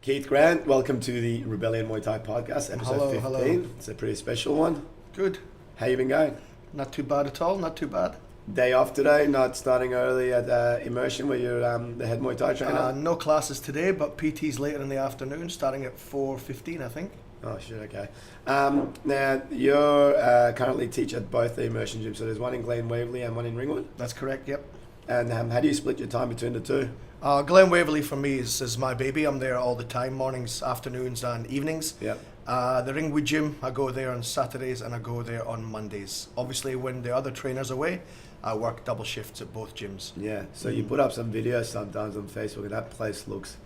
Keith Grant, welcome to the Rebellion Muaythai Podcast, episode 15. Hello. It's a pretty special one. Good. How you been going? Not too bad at all, not too bad. Day off today, not starting early at Immersion where you're the head Muay Thai trainer? No classes today, but PT's later in the afternoon, starting at 4:15, I think. Oh shit, okay. Now, you're currently teach at both the Immersion gyms, so there's one in Glen Waverley and one in Ringwood? That's correct, yep. And how do you split your time between the two? Glen Waverley for me is my baby. I'm there all the time, mornings, afternoons and evenings. Yep. The Ringwood gym, I go there on Saturdays and I go there on Mondays. Obviously, when the other trainer's away, I work double shifts at both gyms. Yeah, so you put up some videos sometimes on Facebook and that place looks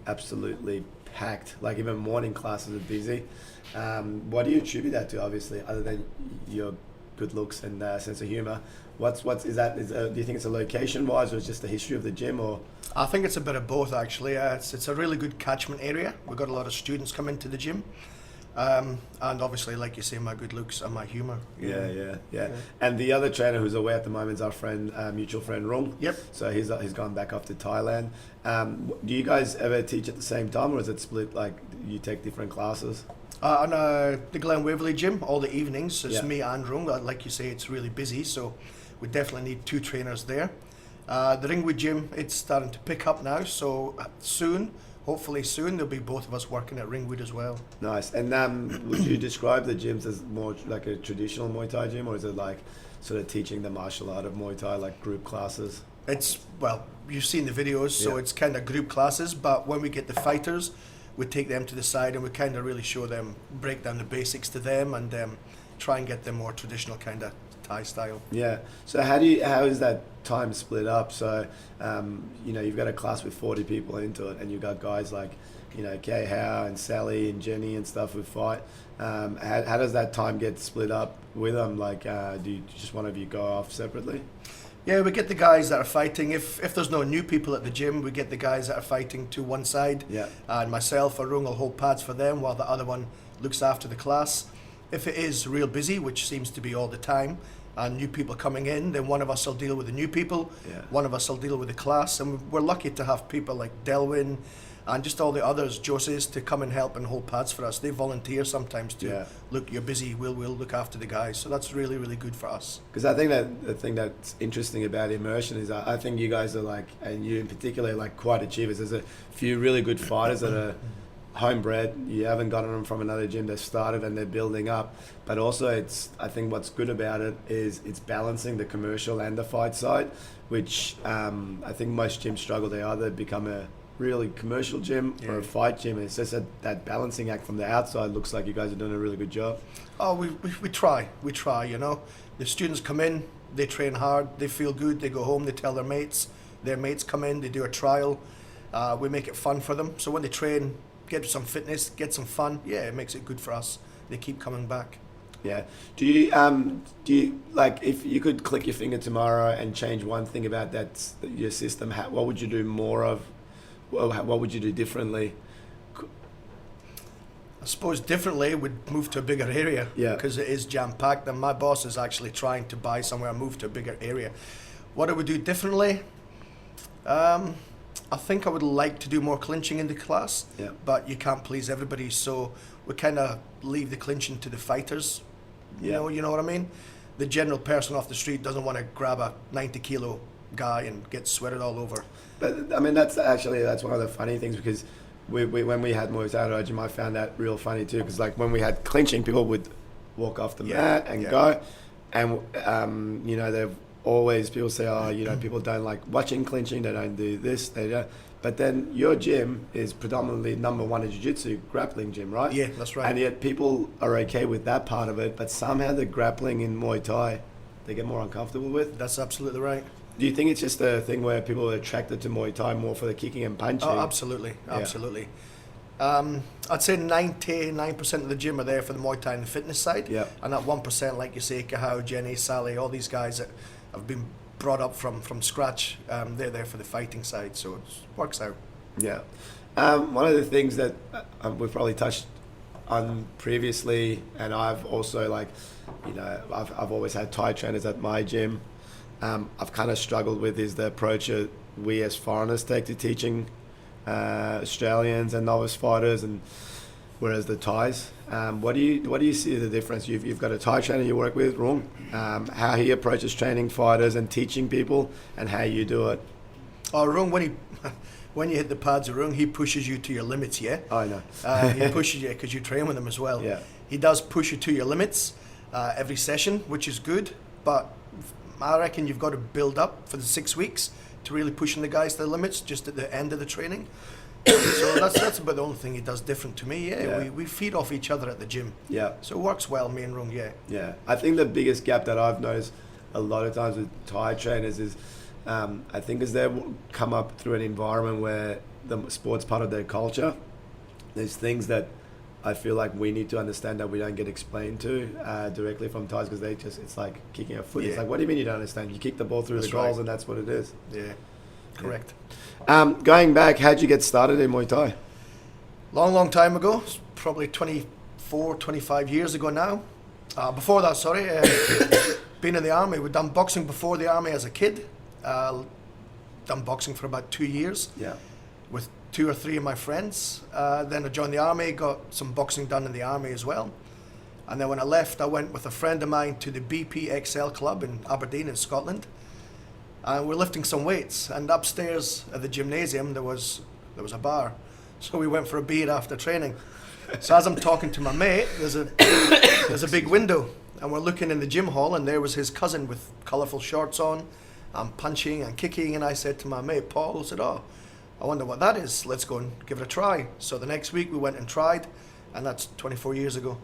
absolutely packed. Like even morning classes are busy. What do you attribute that to, obviously, other than your good looks and sense of humour? Do you think it's a location wise or it's just the history of the gym, or? I think it's a bit of both actually. It's a really good catchment area. We've got a lot of students come into the gym. And obviously, like you say, my good looks and my humour. Yeah. And the other trainer who's away at the moment is our friend, mutual friend Rung. Yep. So he's gone back off to Thailand. Do you guys ever teach at the same time, or is it split, like you take different classes? On the Glen Waverley gym, all the evenings, it's Yeah. me and Rung. Like you say, it's really busy, so we definitely need two trainers there. The Ringwood gym, it's starting to pick up now, so hopefully soon, there'll be both of us working at Ringwood as well. Nice. And would you describe the gyms as more like a traditional Muay Thai gym, or is it like sort of teaching the martial art of Muay Thai, like group classes? Well, you've seen the videos, so Yeah. it's kind of group classes, but when we get the fighters, we take them to the side and we kind of really show them, break down the basics to them and try and get them more traditional kind of Thai style. Yeah. So how is that time split up? So, you've got a class with 40 people into it, and you've got guys like, Kay Howe and Sally and Jenny and stuff who fight. How does that time get split up with them? Like, do you just one of you go off separately? Yeah, we get the guys that are fighting. If there's no new people at the gym, we get the guys that are fighting to one side. Yeah. And myself or Rung will hold pads for them while the other one looks after the class. If it is real busy, which seems to be all the time, and new people coming in, then one of us will deal with the new people, Yeah. one of us will deal with the class, and we're lucky to have people like Delwyn and just all the others, Joses, to come and help and hold pads for us. They volunteer sometimes to, Yeah. look, you're busy, we'll look after the guys. So that's really, really good for us. Because I think that the thing that's interesting about Immersion is I think you guys are like, and you in particular, like quite achievers. There's a few really good fighters that are homebred. You haven't gotten them from another gym. They've started and they're building up. But also I think what's good about it is it's balancing the commercial and the fight side, which I think most gyms struggle. They either become a really commercial gym or a fight gym. And it's just that balancing act from the outside. Looks like you guys are doing a really good job. Oh, we try, The students come in, they train hard, they feel good, they go home, they tell their mates come in, they do a trial, we make it fun for them. So when they train, get some fitness, get some fun, it makes it good for us. They keep coming back. Yeah. Do you like, if you could click your finger tomorrow and change one thing about your system, what would you do more of? What would you do differently? I suppose differently would move to a bigger area, because it is jam-packed, and my boss is actually trying to buy somewhere and move to a bigger area. What I would do differently, I think I would like to do more clinching in the class, but you can't please everybody, so we kind of leave the clinching to the fighters. You know what I mean? The general person off the street doesn't want to grab a 90-kilo guy and get sweated all over. But I mean, that's one of the funny things, because when we had Muay Thai at gym, I found that real funny too, because like when we had clinching, people would walk off the mat and go, and they've always, people say, people don't like watching clinching, they don't do this, they don't. But then your gym is predominantly number one in jiu-jitsu, grappling gym, right? Yeah, that's right. And yet people are okay with that part of it, but somehow the grappling in Muay Thai, they get more uncomfortable with. That's absolutely right. Do you think it's just a thing where people are attracted to Muay Thai more for the kicking and punching? Oh, absolutely. I'd say 99% of the gym are there for the Muay Thai and the fitness side. Yeah. And that 1%, like you say, Kahau, Jenny, Sally, all these guys that have been brought up from scratch, they're there for the fighting side, so it works out. Yeah. One of the things that we've probably touched on previously, and I've also I've always had Thai trainers at my gym. I've kind of struggled with is the approach that we as foreigners take to teaching Australians and novice fighters, and whereas the Thais, what do you see the difference? You've got a Thai trainer you work with, Rung, how he approaches training fighters and teaching people, and how you do it. Oh, Rung, when you hit the pads of Rung, he pushes you to your limits, yeah? I know. He pushes you because you train with him as well. Yeah. He does push you to your limits every session, which is good, but I reckon you've got to build up for the 6 weeks to really pushing the guys to the limits just at the end of the training. So that's about the only thing he does different to me. Yeah. We feed off each other at the gym. Yeah. So it works well, me and Rung, yeah. Yeah. I think the biggest gap that I've noticed a lot of times with Thai trainers is I think as they come up through an environment where the sport's part of their culture, there's things that I feel like we need to understand that we don't get explained to directly from Thais, because it's like kicking a foot. Yeah. It's like, what do you mean you don't understand? You kick the ball through That's the goals, right. and that's what it is. Yeah, correct. Going back, how'd you get started in Muay Thai? Long time ago, it's probably 24, 25 years ago now. Before that, sorry, been in the army. We'd done boxing before the army as a kid. Done boxing for about 2 years. Yeah. With 2 or 3 of my friends. Then I joined the army, got some boxing done in the army as well. And then when I left, I went with a friend of mine to the BPXL club in Aberdeen in Scotland. And we're lifting some weights. And upstairs at the gymnasium, there was a bar. So we went for a beer after training. So as I'm talking to my mate, there's a big window. And we're looking in the gym hall, and there was his cousin with colourful shorts on. I'm punching and kicking, and I said to my mate, Paul, I said, oh, I wonder what that is. Let's go and give it a try. So the next week we went and tried, and that's 24 years ago.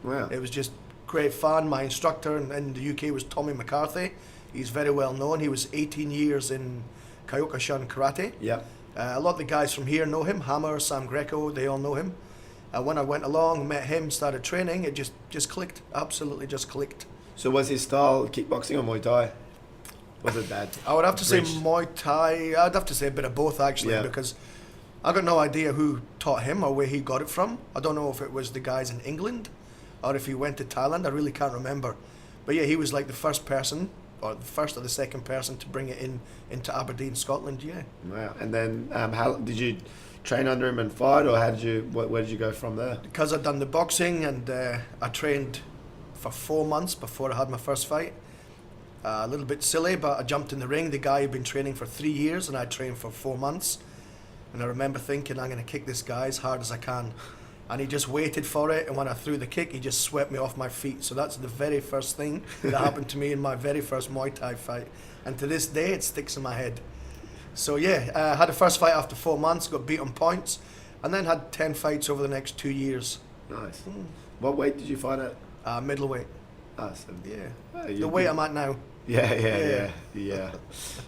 Wow. It was just great fun. My instructor in the UK was Tommy McCarthy. He's very well known. He was 18 years in Kyokushin Karate. Yeah. A lot of the guys from here know him. Hammer, Sam Greco, they all know him. When I went along, met him, started training, it just clicked. Absolutely just clicked. So was his style kickboxing or Muay Thai? Was it that? I would have to say bridge? Muay Thai. I'd have to say a bit of both, actually, Yeah. because I got no idea who taught him or where he got it from. I don't know if it was the guys in England or if he went to Thailand. I really can't remember. But yeah, he was like the first person, or the first or the second person to bring it into Aberdeen, Scotland. Yeah. Wow. And then how did you train under him and fight, or where did you go from there? Because I'd done the boxing and I trained for 4 months before I had my first fight. A little bit silly, but I jumped in the ring. The guy had been training for 3 years and I trained for 4 months. And I remember thinking, I'm going to kick this guy as hard as I can. And he just waited for it, and when I threw the kick, he just swept me off my feet. So that's the very first thing that happened to me in my very first Muay Thai fight. And to this day, it sticks in my head. So yeah, I had a first fight after 4 months, got beat on points, and then had 10 fights over the next 2 years. Nice. What weight did you fight at? Middleweight. Ah, so Yeah. The weight I'm at now. Yeah.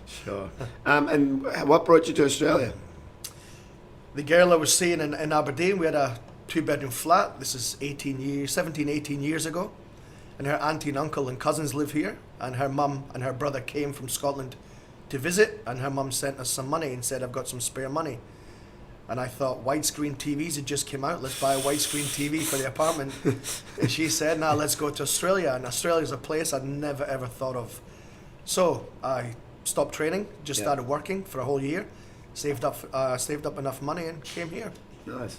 Sure. And what brought you to Australia? The girl I was seeing in Aberdeen, we had a 2-bedroom flat. This is 17, 18 years ago. And her auntie and uncle and cousins live here. And her mum and her brother came from Scotland to visit. And her mum sent us some money and said, I've got some spare money. And I thought, widescreen TVs had just came out. Let's buy a widescreen TV for the apartment. And she said, now let's go to Australia. And Australia's a place I'd never, ever thought of. So I stopped training, just started working for a whole year. Saved up enough money and came here. Nice.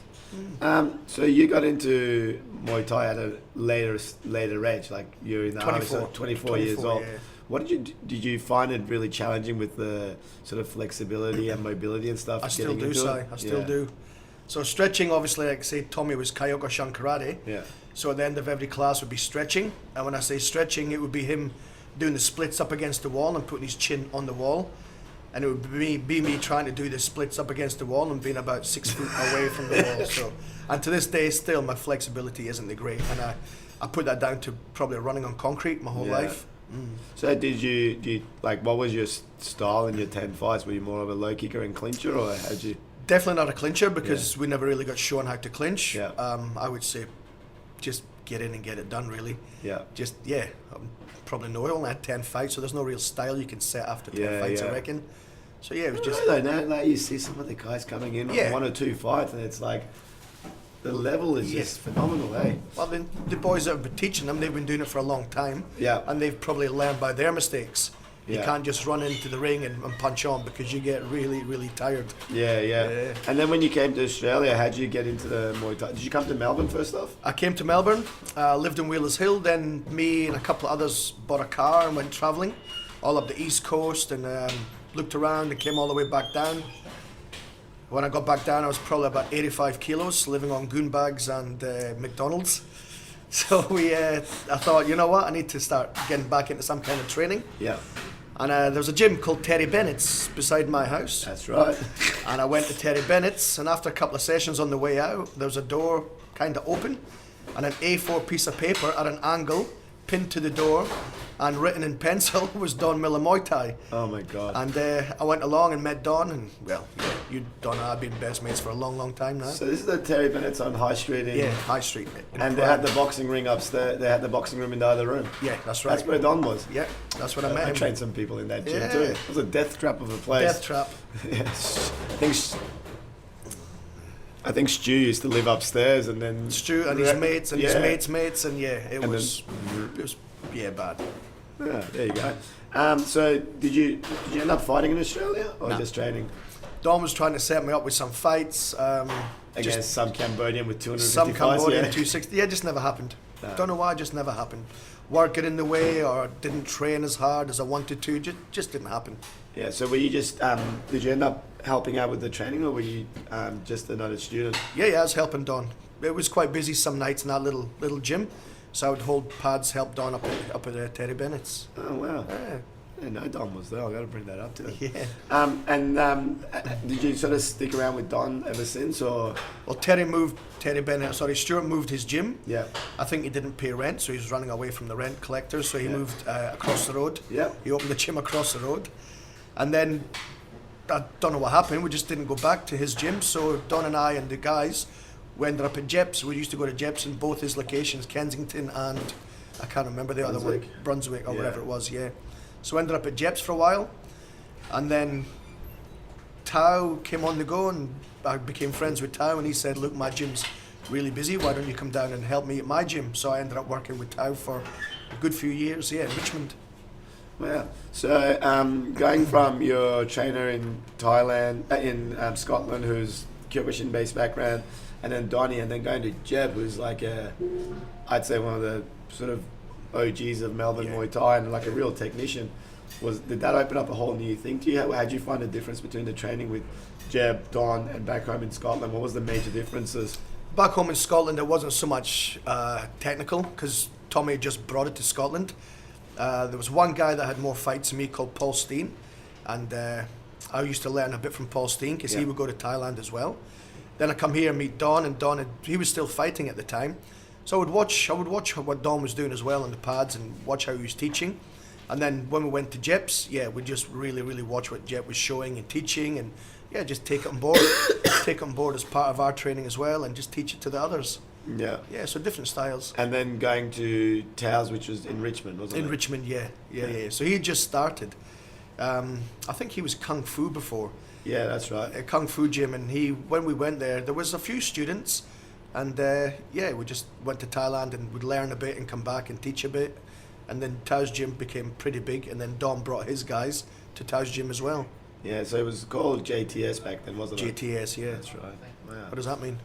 So you got into Muay Thai at a later age, like you're in the army, so 24 years old. Yeah. What did you find it really challenging with the sort of flexibility and mobility and stuff? I still do, Si. I still do. So stretching, obviously, like I say, Tommy was Kyokushin Karate. Yeah. So at the end of every class would be stretching. And when I say stretching, it would be him doing the splits up against the wall and putting his chin on the wall. And it would be me trying to do the splits up against the wall and being about 6 feet away from the wall. So, and to this day, still, my flexibility isn't the great. And I put that down to probably running on concrete my whole life. So did you like, what was your style in your 10 fights? Were you more of a low kicker and clincher, or how'd you? Definitely not a clincher, because we never really got shown how to clinch. Yeah. I would say just get in and get it done, really. Yeah. Probably I only had 10 fights, so there's no real style you can set after 10 fights, I reckon. So yeah, it was just... Now you see some of the guys coming in on 1 or 2 fights, and it's like, the level is just phenomenal, eh? Well, the boys that have been teaching them, they've been doing it for a long time. Yeah. And they've probably learned by their mistakes. You can't just run into the ring and punch on because you get really, really tired. Yeah. And then when you came to Australia, how did you get into the Muay Thai? Did you come to Melbourne first off? I came to Melbourne, lived in Wheelers Hill, then me and a couple of others bought a car and went travelling all up the East Coast and looked around and came all the way back down. When I got back down, I was probably about 85 kilos, living on goon bags and McDonald's. So I thought, you know what, I need to start getting back into some kind of training. Yeah. And there was a gym called Terry Bennett's beside my house. That's right. And I went to Terry Bennett's, and after a couple of sessions on the way out, there was a door kind of open, and an A4 piece of paper at an angle pinned to the door, and written in pencil was Don Miller Muay Thai. Oh my God. And I went along and met Don, and well, you Don and I have been best mates for a long, long time now. So this is the Terry Bennett's on High Street in... Yeah, High Street. And they had the boxing ring upstairs. They had the boxing room in the other room. Yeah, that's right. That's where Don was. Yeah, that's what I met I him. trained some people in that gym Yeah. too. It was a death trap of a place. Death trap. Yes. I think Stu used to live upstairs, and then Stu and his mates and his mates, and it was bad. Yeah, there you go. So did you end up fighting in Australia or No. just training? Don was trying to set me up with some fights. Against some Cambodian with 250 Some fights, Cambodian yeah. 260. Yeah, it just never happened. No. Don't know why, it just never happened. Work got in the way, or didn't train as hard as I wanted to. Just didn't happen. Yeah, so were you just, did you end up helping out with the training, or were you just another student? Yeah, I was helping Don. It was quite busy some nights in that little gym, so I would hold pads, help Don up at Terry Bennett's. Oh, wow. Yeah. I didn't know Don was there. I've got to bring that up to him. Yeah. Did you sort of stick around with Don ever since, or? Well, Stuart moved his gym. Yeah. I think he didn't pay rent, so he was running away from the rent collectors, so he moved across the road. Yeah. He opened the gym across the road. And then, I don't know what happened, we just didn't go back to his gym, so Don and I and the guys, we ended up at Jeps. We used to go to Jeps in both his locations, Kensington and, I can't remember the other one, Brunswick or whatever it was, yeah. So ended up at Jeps for a while, and then Tao came on the go, and I became friends with Tao, and he said, look, my gym's really busy, why don't you come down and help me at my gym? So I ended up working with Tao for a good few years, in Richmond. Wow. So going from your trainer in Thailand, in Scotland, who's Kyokushin-based background, and then Donnie, and then going to Jeb, who's like I'd say one of the sort of OGs of Melbourne Muay Thai and like a real technician. Did that open up a whole new thing to you? How did you find the difference between the training with Jeb, Don, and back home in Scotland? What was the major differences? Back home in Scotland, it wasn't so much technical, because Tommy just brought it to Scotland. There was one guy that had more fights than me called Paul Steen, and I used to learn a bit from Paul Steen because he would go to Thailand as well. Then I come here and meet Don, and he was still fighting at the time. So I would watch what Don was doing as well on the pads and watch how he was teaching. And then when we went to Jeps, we just really, really watch what Jep was showing and teaching, and just take it on board, take it on board as part of our training as well, and just teach it to the others. Yeah. Yeah, so different styles. And then going to Taos, which was in Richmond, wasn't it? In Richmond, yeah. So he had just started. I think he was Kung Fu before. Yeah, that's right. A Kung Fu gym, and when we went there was a few students, and we just went to Thailand and would learn a bit and come back and teach a bit. And then Tao's gym became pretty big, and then Don brought his guys to Tao's gym as well. Yeah, so it was called JTS back then, wasn't it? JTS, yeah. That's right. Wow. What does that mean?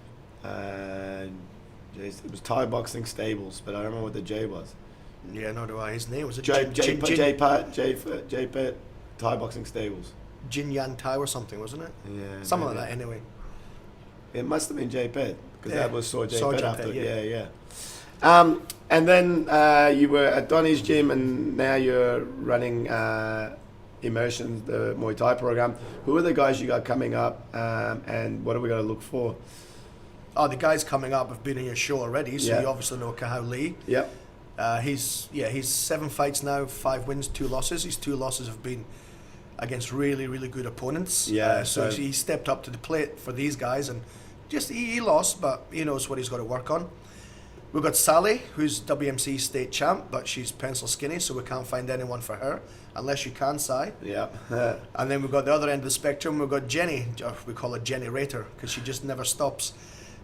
It was Thai Boxing Stables, but I don't remember what the J was. Yeah, nor do I. His name was J Pet Thai Boxing Stables. Jin Yan Thai or something, wasn't it? Yeah. Something like that, anyway. It must have been J Pet, because that was Saw J Saw Pet J after. Pet, Yeah. And then you were at Donnie's gym, and now you're running Immersion, the Muay Thai program. Who are the guys you got coming up, and what are we going to look for? Oh, the guys coming up have been in your show already, so you obviously know Kahau Lee. Yep. He's 7 fights now, 5 wins, 2 losses. His 2 losses have been against really, really good opponents. Yeah. So he stepped up to the plate for these guys, and just he lost, but he knows what he's got to work on. We've got Sally, who's WMC state champ, but she's pencil skinny, so we can't find anyone for her, unless you can, Si. Yeah. And then we've got the other end of the spectrum, we've got Jenny, we call her Jenny Rater, because she just never stops.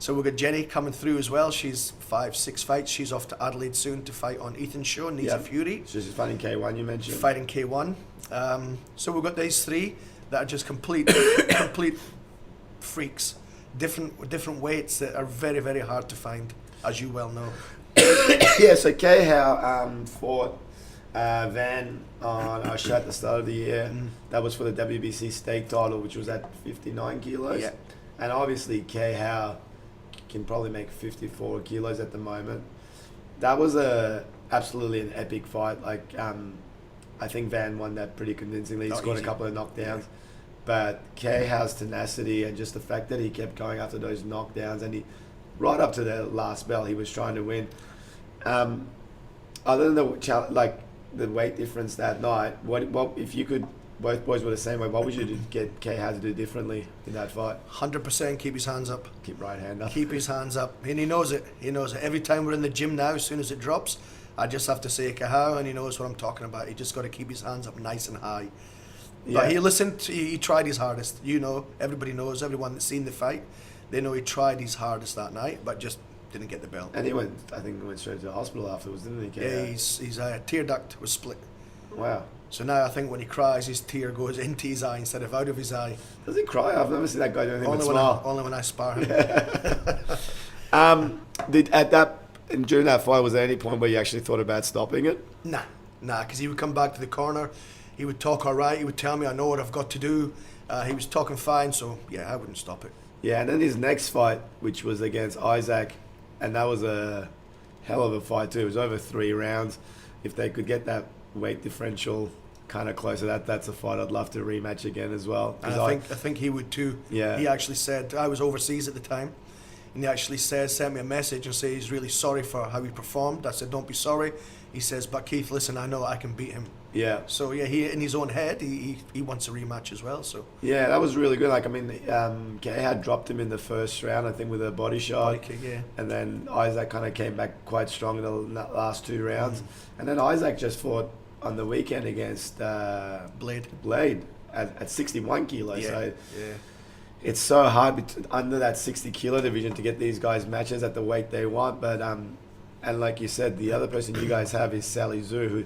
So we've got Jenny coming through as well. She's 5-6 fights. She's off to Adelaide soon to fight on Ethan's show, Nisa Fury. She's fighting K1, you mentioned. Fighting K1. So we've got these three that are just complete freaks. Different weights that are very, very hard to find, as you well know. Yeah, so Kay Howe fought Van on our show at the start of the year. That was for the WBC stake title, which was at 59 kilos. Yeah. And obviously Kay Howe can probably make 54 kilos at the moment. That was absolutely an epic fight. Like, I think Van won that pretty convincingly. He scored a couple of knockdowns. Yeah. But Kay Howe's tenacity and just the fact that he kept going after those knockdowns, and he, right up to the last bell, he was trying to win. Other than the weight difference that night, what if you could, both boys were the same way, what would you get Kay Howe to do differently in that fight? 100% keep his hands up. Keep right hand up. Keep his hands up. And he knows it. He knows it. Every time we're in the gym now, as soon as it drops, I just have to say Kay Howe, and he knows what I'm talking about. He just got to keep his hands up nice and high. Yeah. But he listened, he tried his hardest. You know, everybody knows, everyone that's seen the fight, they know he tried his hardest that night, but just didn't get the belt. And he went straight to the hospital afterwards, didn't he? Yeah, his tear duct was split. Wow. So now I think when he cries, his tear goes into his eye instead of out of his eye. Does he cry? I've never seen that guy do anything but smile. Only when I spar him. During that fight, was there any point where you actually thought about stopping it? Nah, because he would come back to the corner, he would talk all right, he would tell me I know what I've got to do. He was talking fine, so yeah, I wouldn't stop it. Yeah, and then his next fight, which was against Isaac, and that was a hell of a fight too. It was over 3 rounds. If they could get that weight differential kind of closer, that's a fight I'd love to rematch again as well. And I think he would too. Yeah. He actually said, I was overseas at the time, and he actually sent me a message and said he's really sorry for how he performed. I said, don't be sorry. He says, but Keith, listen, I know I can beat him. Yeah. So yeah, he in his own head, he wants a rematch as well. So yeah, that was really good. Like, I mean, Kay had dropped him in the first round, I think, with a body shot. Body kick, yeah. And then Isaac kind of came back quite strong in the last 2 rounds. And then Isaac just fought on the weekend against Blade at 61 kilos. Yeah. So it's so hard under that 60 kilo division to get these guys matches at the weight they want. But and like you said, the other person you guys have is Sally Zhu.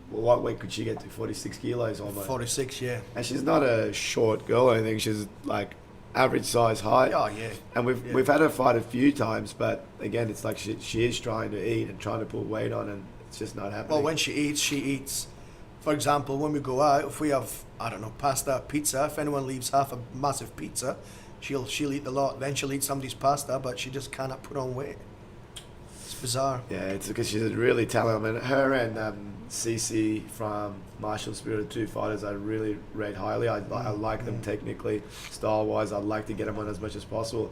What weight could she get to? 46 kilos almost. 46, yeah. And she's not a short girl or anything. She's like average size height. Oh yeah. And we've had her fight a few times, but again, it's like she is trying to eat and trying to put weight on, and it's just not happening. Well, when she eats. For example, when we go out, if we have, I don't know, pasta, pizza, if anyone leaves half a massive pizza, she'll eat the lot. Then she'll eat somebody's pasta, but she just cannot put on weight. It's bizarre. Yeah, it's because she's really talented. I mean, her and Cece from Martial Spirit, 2 fighters I really rate highly. I like them technically, style-wise. I'd like to get them on as much as possible.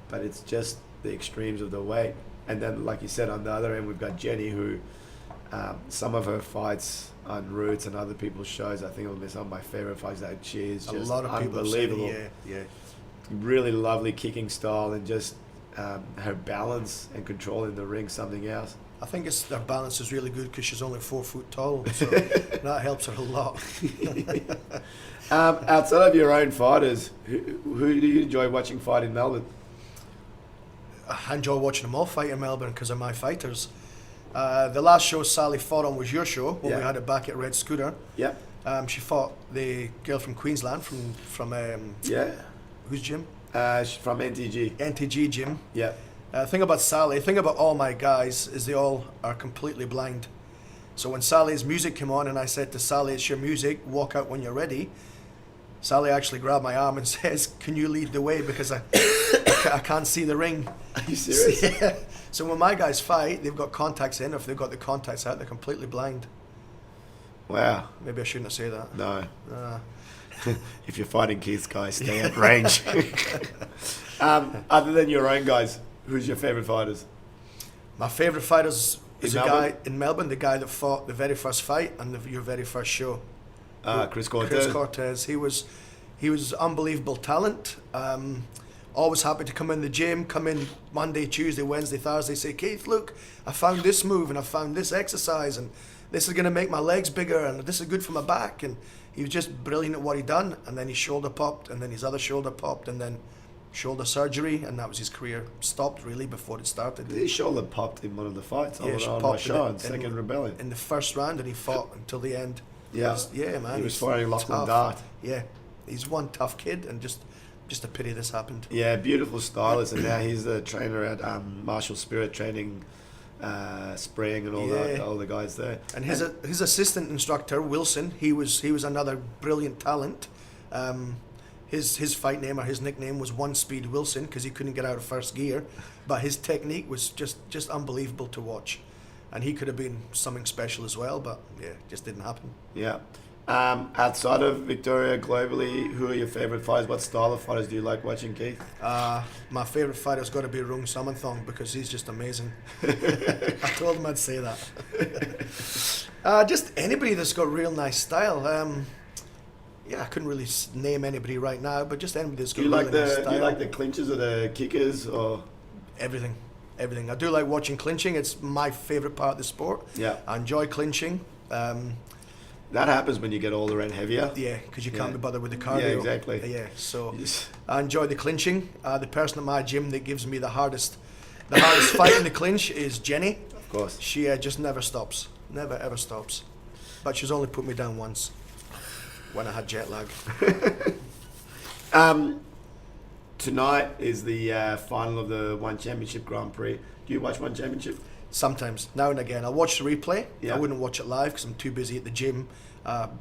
But it's just the extremes of the weight. And then, like you said, on the other end, we've got Jenny, who some of her fights on Roots and other people's shows, I think it'll be some of my favorite fights. That she is just a lot of unbelievable. Yeah. Really lovely kicking style, and just her balance and control in the ring, something else. I think her balance is really good because she's only 4 foot tall, so that helps her a lot. Outside of your own fighters, who do you enjoy watching fight in Melbourne? I enjoy watching them all fight in Melbourne because of my fighters. The last show Sally fought on was your show when we had it back at Red Scooter. Yeah. She fought the girl from Queensland from whose gym? She's from NTG. NTG gym. Yeah. Thing about Sally, thing about all my guys is they all are completely blind. So when Sally's music came on and I said to Sally, it's your music, walk out when you're ready, Sally actually grabbed my arm and says, can you lead the way because I can't see the ring. Are you serious? Yeah. So when my guys fight, they've got contacts in. If they've got the contacts out, they're completely blind. Wow. Maybe I shouldn't say that. No. If you're fighting Keith's guys, stay at range. Other than your own guys, who's your favourite fighters? My favourite fighters is a Melbourne? guy in Melbourne, the guy that fought the very first fight and your very first show. Chris Cortez. Chris Cortez. He was unbelievable talent. Always happy to come in the gym, come in Monday, Tuesday, Wednesday, Thursday, say, Keith, look, I found this move and I found this exercise and this is going to make my legs bigger and this is good for my back. And he was just brilliant at what he done. And then his shoulder popped and then his other shoulder popped and then shoulder surgery, and that was his career stopped really before it started. His shoulder popped in one of the fights Yeah, on my popped show in in second Rebellion. in the first round, and he fought until the end. Yeah, Yeah, man. He was he's fighting Lachlan tough. Dart. Yeah, he's one tough kid, and just a pity this happened. Yeah, beautiful stylist, and now he's the trainer at Martial Spirit training, Spring, and all the guys there. And his assistant instructor Wilson, he was another brilliant talent. His fight name or his nickname was One Speed Wilson because he couldn't get out of first gear, but his technique was just unbelievable to watch, and he could have been something special as well, but yeah, just didn't happen. Yeah. Outside of Victoria, globally, who are your favourite fighters? What style of fighters do you like watching, Keith? My favourite fighter's got to be Rung Samanthong because he's just amazing. I told him I'd say that. Just anybody that's got real nice style. I couldn't really name anybody right now, but just anybody that's got real nice style. Do you like the clinches or the kickers or everything? I do like watching clinching. It's my favourite part of the sport. Yeah. I enjoy clinching. That happens when you get older and heavier. Yeah, because you can't be bothered with the cardio. Yeah, exactly. Yeah, so Yes. I enjoy the clinching. The person at my gym that gives me the hardest fight in the clinch is Jenny. Of course. She just never stops. Never ever stops. But she's only put me down once when I had jet lag. Tonight is the final of the One Championship Grand Prix. Do you watch One Championship? Sometimes, now and again. I'll watch the replay. Yeah. I wouldn't watch it live because I'm too busy at the gym,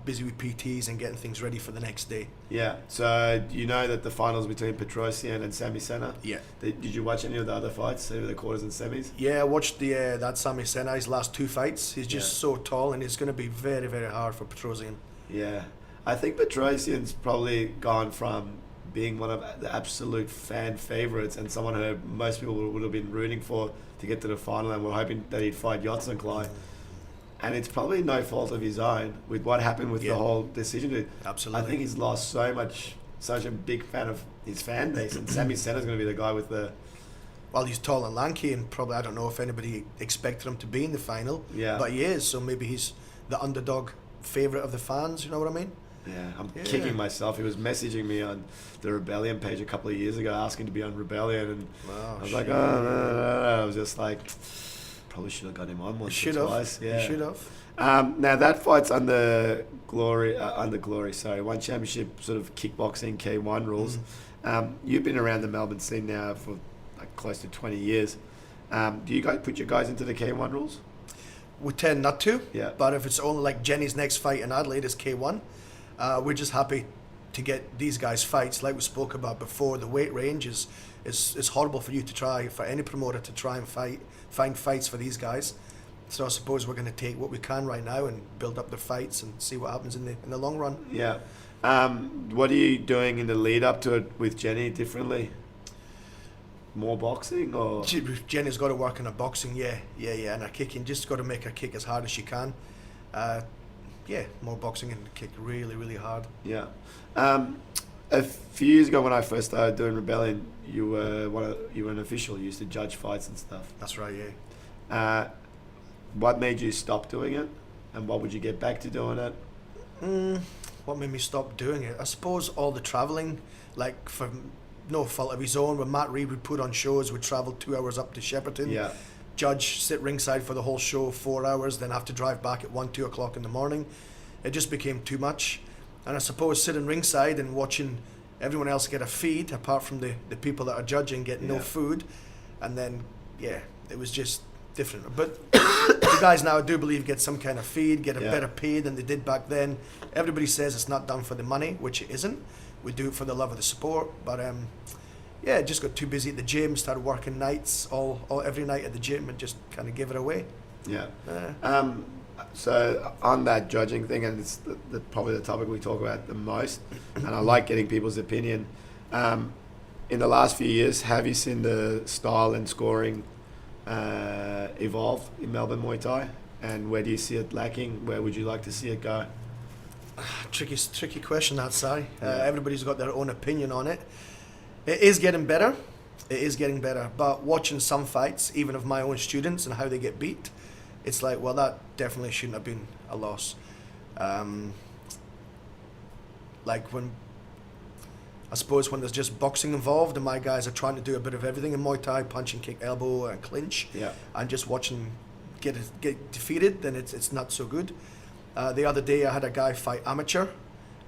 busy with PTs and getting things ready for the next day. Yeah. So you know that the finals between Petrosian and Sami Sena? Yeah. Did you watch any of the other fights, over the quarters and semis? Yeah, I watched that Sami Sena, his last two fights. He's just so tall, and it's going to be very, very hard for Petrosian. Yeah. I think Petrosian's probably gone from being one of the absolute fan favourites and someone who most people would have been rooting for to get to the final and were hoping that he'd fight Yotsenklai. And it's probably no fault of his own with what happened with the whole decision. Absolutely. I think he's lost such a big fan of his fan base, and Sami Sena's going to be the guy with the... Well, he's tall and lanky, and probably I don't know if anybody expected him to be in the final. Yeah. But he is, so maybe he's the underdog favourite of the fans, you know what I mean? Yeah, I'm kicking myself. He was messaging me on the Rebellion page a couple of years ago asking to be on Rebellion, and I was like, no. I was just like, probably should have got him on once or twice. Yeah, you should have. Now that fight's under Glory, One Championship sort of kickboxing K1 rules. You've been around the Melbourne scene now for like close to 20 years. Do you guys put your guys into the K1 rules? We tend not to. Yeah. But if it's only like Jenny's next fight in Adelaide is K1, we're just happy to get these guys fights. Like we spoke about before, the weight range is horrible for any promoter to try and find fights for these guys. So I suppose we're going to take what we can right now and build up the fights and see what happens in the long run. Yeah. What are you doing in the lead up to it with Jenny differently? More boxing or? Jenny's got to work on her boxing, and her kicking. Just got to make her kick as hard as she can. More boxing and kick really, really hard. Yeah. A few years ago when I first started doing Rebellion, you were an official. You used to judge fights and stuff. That's right, yeah. What made you stop doing it, and what would you get back to doing it? What made me stop doing it? I suppose all the travelling, like for no fault of his own. When Matt Reed would put on shows, we'd travel 2 hours up to Shepparton. Yeah. Judge, sit ringside for the whole show, 4 hours, then have to drive back at 1, 2 o'clock in the morning. It just became too much. And I suppose sitting ringside and watching everyone else get a feed, apart from the people that are judging get no food. And then, it was just different. But the guys now, I do believe, get some kind of feed, get a better pay than they did back then. Everybody says it's not done for the money, which it isn't. We do it for the love of the sport. But just got too busy at the gym, started working nights, all every night at the gym, and just kind of give it away. Yeah. So on that judging thing, and it's probably the topic we talk about the most, and I like getting people's opinion. In the last few years, have you seen the style and scoring evolve in Melbourne Muay Thai? And where do you see it lacking? Where would you like to see it go? Tricky question, that, Si. Everybody's got their own opinion on it. It is getting better. But watching some fights, even of my own students and how they get beat, it's like, well, that definitely shouldn't have been a loss. Like when I suppose when there's just boxing involved and my guys are trying to do a bit of everything in Muay Thai, punch and kick, elbow and clinch, and just watching get defeated, then it's not so good. The other day I had a guy fight amateur,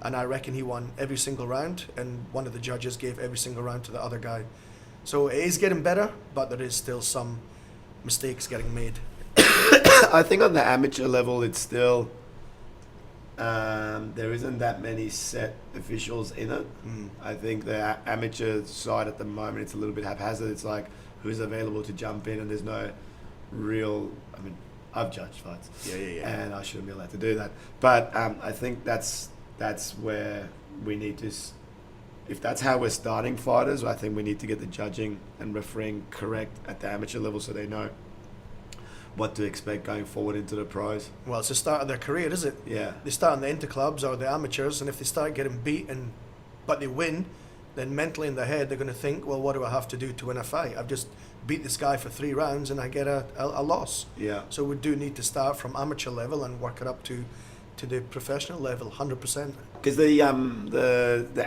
and I reckon he won every single round, and one of the judges gave every single round to the other guy. So it is getting better, but there is still some mistakes getting made. I think on the amateur level, it's still there isn't that many set officials in it. I think the amateur side at the moment, it's a little bit haphazard. It's like who's available to jump in, and there's no real. I mean, I've judged fights, and I shouldn't be allowed to do that. But I think that's where we need to. If that's how we're starting fighters, I think we need to get the judging and refereeing correct at the amateur level so they know what to expect going forward into the pros. Well, it's the start of their career, is it? Yeah. They start in the interclubs or the amateurs, and if they start getting beaten, but they win, then mentally in their head they're going to think, well, what do I have to do to win a fight? I've just beat this guy for 3 rounds and I get a loss. Yeah. So we do need to start from amateur level and work it up to the professional level, 100%. Because the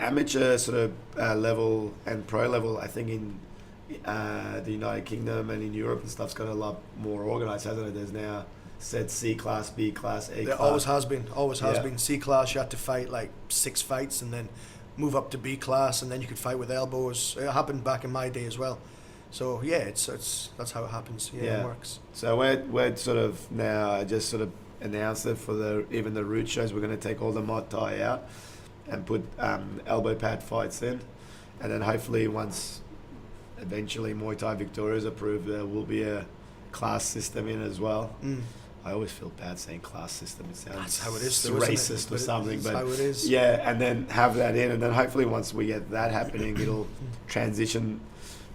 amateur sort of level and pro level, I think in the United Kingdom and in Europe and stuff's got a lot more organised, hasn't it? There's now said C class, B class, A class. There always has been. C class, you had to fight like 6 fights and then move up to B class, and then you could fight with elbows. It happened back in my day as well. So yeah, it's that's how it happens. Yeah, it works. So we're sort of now just sort of announced it for even the root shows. We're going to take all the Muay Thai out and put elbow pad fights in, and then hopefully once eventually Muay Thai Victoria is approved, there will be a class system in as well. I always feel bad saying class system. It sounds that's how it is, though, racist or something. That's how it is. Yeah, and then have that in, and then hopefully once we get that happening, it'll transition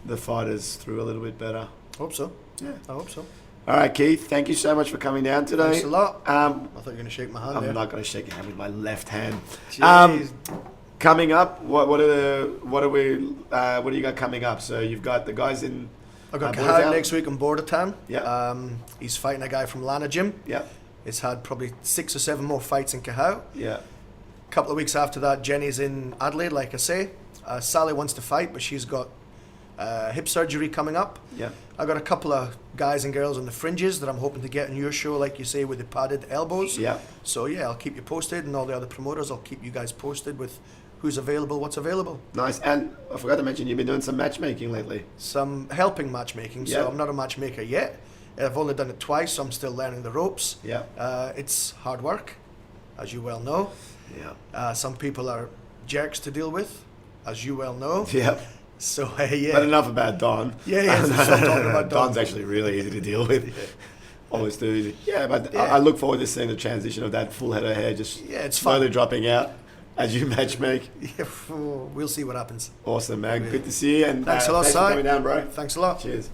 the fighters through a little bit better. Hope so. Yeah, I hope so. All right, Keith, thank you so much for coming down today. Thanks a lot. I thought you were going to shake my hand. I'm there. not going to shake your hand with my left hand. Jeez. Coming up, what do you got coming up? So you've got the guys in. I've got Kahad next week in Border Town. Yeah. He's fighting a guy from Lana Gym. Yeah. He's had probably 6 or 7 more fights in Kahau. Yeah. A couple of weeks after that, Jenny's in Adelaide, like I say. Sally wants to fight, but she's got hip surgery coming up. Yeah. I got a couple of guys and girls on the fringes that I'm hoping to get in your show, like you say, with the padded elbows. Yeah. So yeah, I'll keep you posted, and all the other promoters, I'll keep you guys posted with who's available, what's available. Nice. And I forgot to mention, you've been doing some matchmaking lately. Some helping matchmaking. Yeah. So I'm not a matchmaker yet. I've only done it twice, so I'm still learning the ropes. Yeah. It's hard work, as you well know. Yeah. Some people are jerks to deal with, as you well know. Yeah. So yeah. But enough about Don. Yeah. Stop talking about Don. Don's actually really easy to deal with. Yeah. Almost too easy. Yeah, but yeah. I look forward to seeing the transition of that full head of hair just it's slowly fun. dropping out as you matchmake. Yeah, we'll see what happens. Awesome, man. Good to see you. And thanks a lot, Si. Thanks for coming down, bro. Thanks a lot. Cheers.